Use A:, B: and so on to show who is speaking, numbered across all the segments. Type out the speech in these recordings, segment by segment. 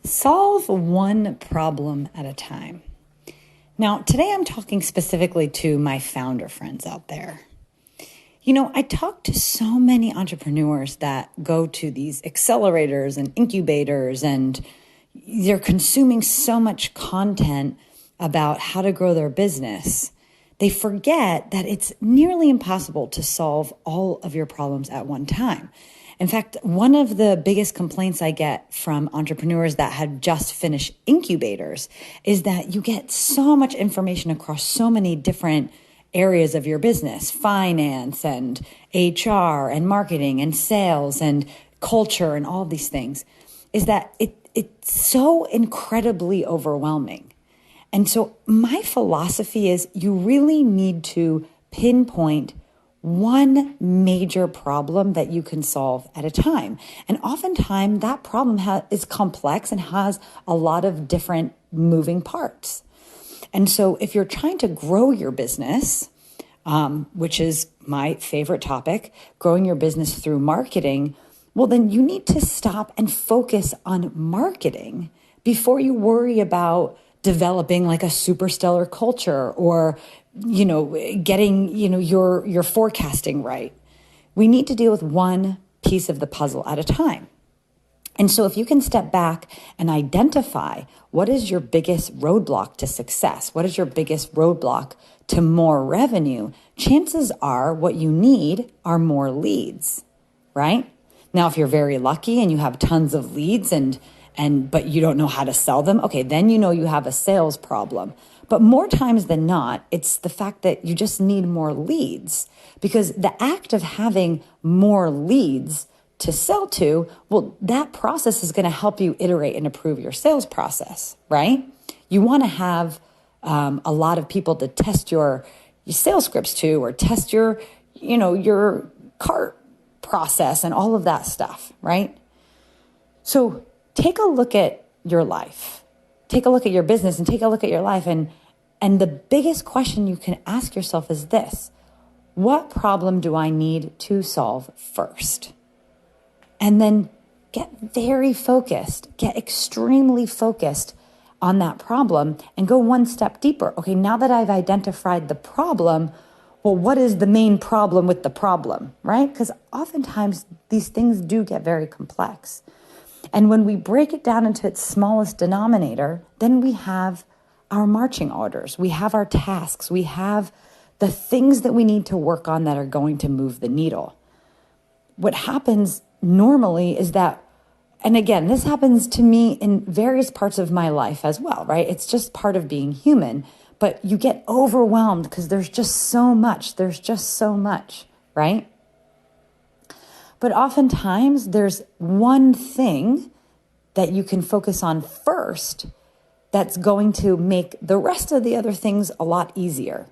A: Solve one problem at a time. Now, today I'm talking specifically to my founder friends out there. I talk to so many entrepreneurs that go to these accelerators and incubators, and they're consuming so much content about how to grow their business. They forget that it's nearly impossible to solve all of your problems at one time. In fact, one of the biggest complaints I get from entrepreneurs that had just finished incubators is that you get so much information across so many different areas of your business: finance and HR and marketing and sales and culture and all of these things, is that it's so incredibly overwhelming. And so my philosophy is you really need to pinpoint one major problem that you can solve at a time. And oftentimes that problem is complex and has a lot of different moving parts. And so if you're trying to grow your business, which is my favorite topic, growing your business through marketing, well, then you need to stop and focus on marketing before you worry about developing like a superstellar culture or getting, your forecasting right. We need to deal with one piece of the puzzle at a time. And so if you can step back and identify what is your biggest roadblock to success, what is your biggest roadblock to more revenue, chances are what you need are more leads, right? Now, if you're very lucky and you have tons of leads but you don't know how to sell them, okay, then you have a sales problem. But more times than not, it's the fact that you just need more leads, because the act of having more leads to sell to, well, that process is going to help you iterate and improve your sales process, right? You want to have a lot of people to test your sales scripts to, or test your cart process and all of that stuff, right? So take a look at your life. Take a look at your business and take a look at your life. And the biggest question you can ask yourself is this: what problem do I need to solve first? And then get very focused, get extremely focused on that problem and go one step deeper. Okay, now that I've identified the problem, well, what is the main problem with the problem, right? Because oftentimes these things do get very complex. And when we break it down into its smallest denominator, then we have our marching orders, we have our tasks, we have the things that we need to work on that are going to move the needle. What happens normally is that, and again, this happens to me in various parts of my life as well, right? It's just part of being human, but you get overwhelmed because there's just so much, right? But oftentimes there's one thing that you can focus on first that's going to make the rest of the other things a lot easier.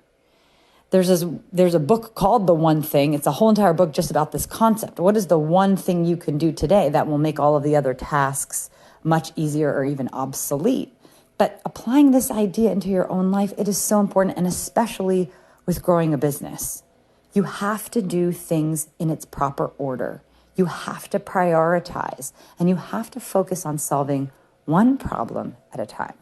A: There's a book called The One Thing. It's a whole entire book just about this concept. What is the one thing you can do today that will make all of the other tasks much easier or even obsolete? But applying this idea into your own life, it is so important, and especially with growing a business. You have to do things in its proper order. You have to prioritize, and you have to focus on solving one problem at a time.